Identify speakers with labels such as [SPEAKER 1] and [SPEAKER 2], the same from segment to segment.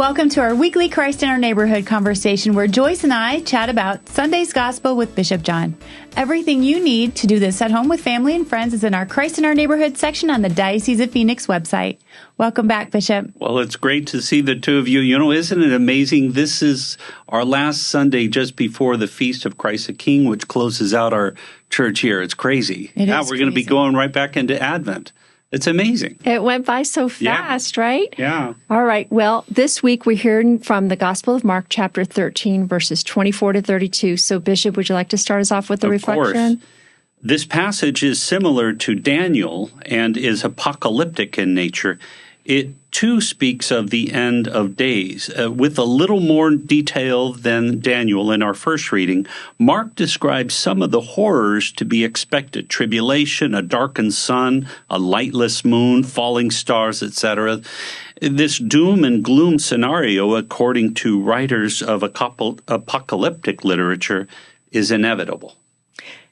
[SPEAKER 1] Welcome to our weekly Christ in Our Neighborhood conversation where Joyce and I chat about Sunday's Gospel with Bishop John. Everything you need to do this at home with family and friends is in our Christ in Our Neighborhood section on the Diocese of Phoenix website. Welcome back, Bishop.
[SPEAKER 2] Well, it's great to see the two of you. You know, isn't it amazing? This is our last Sunday just before the Feast of Christ the King, which closes out our church year. It's crazy. Now we're going to be going right back into Advent. It's amazing.
[SPEAKER 3] It went by so fast, right?
[SPEAKER 2] Yeah.
[SPEAKER 3] All right. Well, this week we're hearing from the Gospel of Mark, chapter 13, verses 24 to 32. So, Bishop, would you like to start us off with the reflection?
[SPEAKER 2] Course. This passage is similar to Daniel and is apocalyptic in nature. It, too, speaks of the end of days. With a little more detail than Daniel in our first reading, Mark describes some of the horrors to be expected: tribulation, a darkened sun, a lightless moon, falling stars, etc. This doom and gloom scenario, according to writers of apocalyptic literature, is inevitable.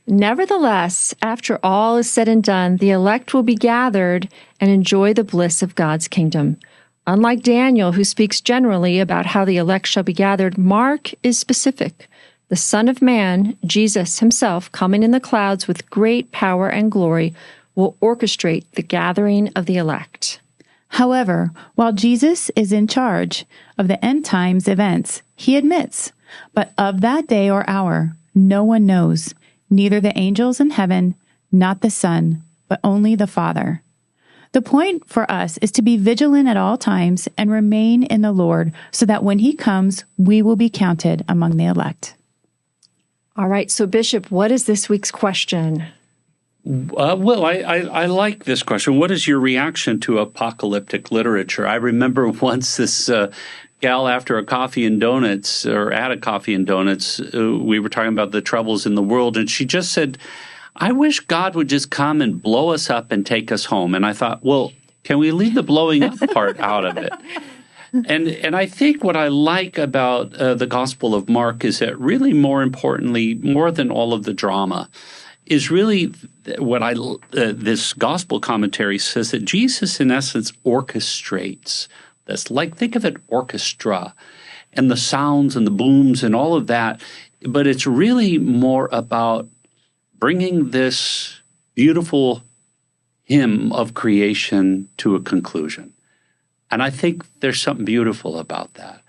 [SPEAKER 3] Nevertheless, after all is said and done, the elect will be gathered and enjoy the bliss of God's kingdom. Unlike Daniel, who speaks generally about how the elect shall be gathered, Mark is specific. The Son of Man, Jesus himself, coming in the clouds with great power and glory, will orchestrate the gathering of the elect.
[SPEAKER 1] However, while Jesus is in charge of the end times events, he admits, but of that day or hour, no one knows. Neither the angels in heaven, not the Son, but only the Father. The point for us is to be vigilant at all times and remain in the Lord, so that when he comes, we will be counted among the elect.
[SPEAKER 3] All right, so Bishop, what is this week's question?
[SPEAKER 2] Well, I like this question. What is your reaction to apocalyptic literature? I remember once this gal after a coffee and donuts, or at a coffee and donuts, we were talking about the troubles in the world, and she just said, I wish God would just come and blow us up and take us home. And I thought, well, can we leave the blowing up part out of it? And I think what I like about the Gospel of Mark is that really, more importantly, more than all of the drama, is really what this gospel commentary says, that Jesus, in essence, orchestrates this. Like, think of an orchestra and the sounds and the booms and all of that, but it's really more about bringing this beautiful hymn of creation to a conclusion. And I think there's something beautiful about that.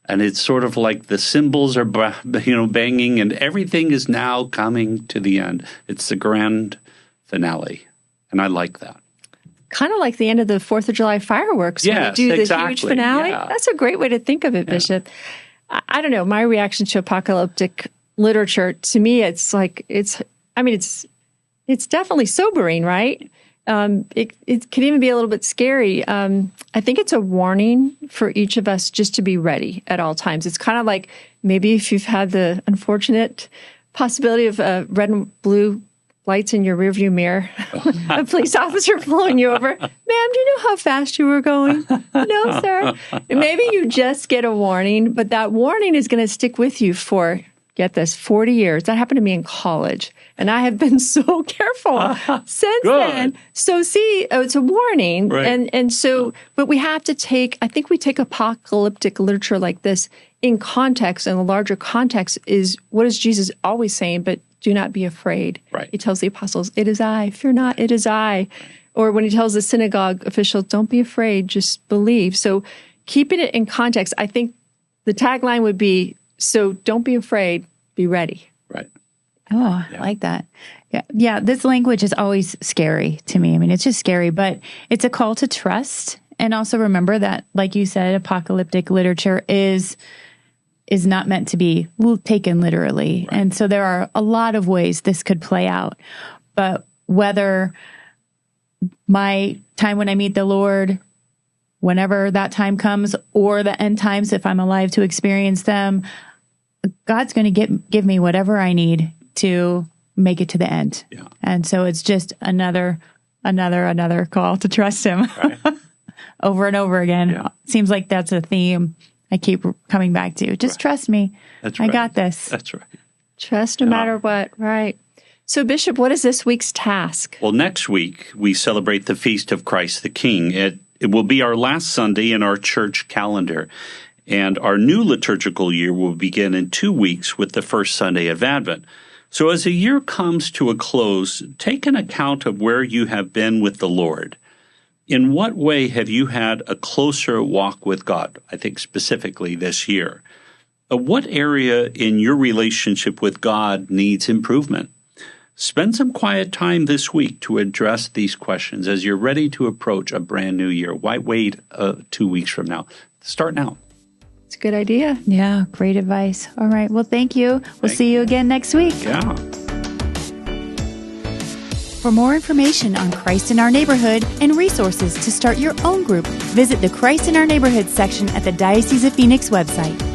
[SPEAKER 2] And it's sort of like the cymbals are, banging, and everything is now coming to the end. It's the grand finale, and I like that.
[SPEAKER 3] Kind of like the end of the 4th of July fireworks.
[SPEAKER 2] Yes,
[SPEAKER 3] when they do
[SPEAKER 2] exactly.
[SPEAKER 3] The huge finale.
[SPEAKER 2] Yeah.
[SPEAKER 3] That's a great way to think of it, Bishop. I don't know. My reaction to apocalyptic literature, to me, it's like, it's definitely sobering, right? It can even be a little bit scary. I think it's a warning for each of us just to be ready at all times. It's kind of like maybe if you've had the unfortunate possibility of red and blue lights in your rearview mirror, a police officer pulling you over. Ma'am, do you know how fast you were going? No, sir. And maybe you just get a warning, but that warning is going to stick with you for, get this, 40 years. That happened to me in college. And I have been so careful since then. So see, it's a warning.
[SPEAKER 2] Right.
[SPEAKER 3] And so, but we have to I think we take apocalyptic literature like this in context, and the larger context is, what is Jesus always saying? But do not be afraid.
[SPEAKER 2] Right.
[SPEAKER 3] He tells the apostles, it is I, fear not, it is I. Or when he tells the synagogue officials, don't be afraid, just believe. So keeping it in context, I think the tagline would be, so don't be afraid, be ready.
[SPEAKER 2] Right.
[SPEAKER 1] Oh, I like that. Yeah, this language is always scary to me. I mean, it's just scary, but it's a call to trust. And also remember that, like you said, apocalyptic literature is not meant to be taken literally. Right. And so there are a lot of ways this could play out. But whether my time when I meet the Lord, whenever that time comes, or the end times, if I'm alive to experience them, God's going to give me whatever I need to make it to the end. Yeah. And so it's just another call to trust him over and over again. Yeah. Seems like that's a theme I keep coming back to. Just trust me.
[SPEAKER 2] That's right.
[SPEAKER 1] I got this.
[SPEAKER 2] That's right.
[SPEAKER 3] Trust no matter what. Right. So, Bishop, what is this week's task?
[SPEAKER 2] Well, next week we celebrate the Feast of Christ the King. It will be our last Sunday in our church calendar. And our new liturgical year will begin in 2 weeks with the first Sunday of Advent. So as a year comes to a close, take an account of where you have been with the Lord. In what way have you had a closer walk with God? I think specifically this year. What area in your relationship with God needs improvement? Spend some quiet time this week to address these questions as you're ready to approach a brand new year. Why wait 2 weeks from now? Start now.
[SPEAKER 3] It's a good idea.
[SPEAKER 1] Yeah, great advice. All right. Well, thank you. We'll see you again next week.
[SPEAKER 2] Yeah.
[SPEAKER 1] For more information on Christ in Our Neighborhood and resources to start your own group, visit the Christ in Our Neighborhood section at the Diocese of Phoenix website.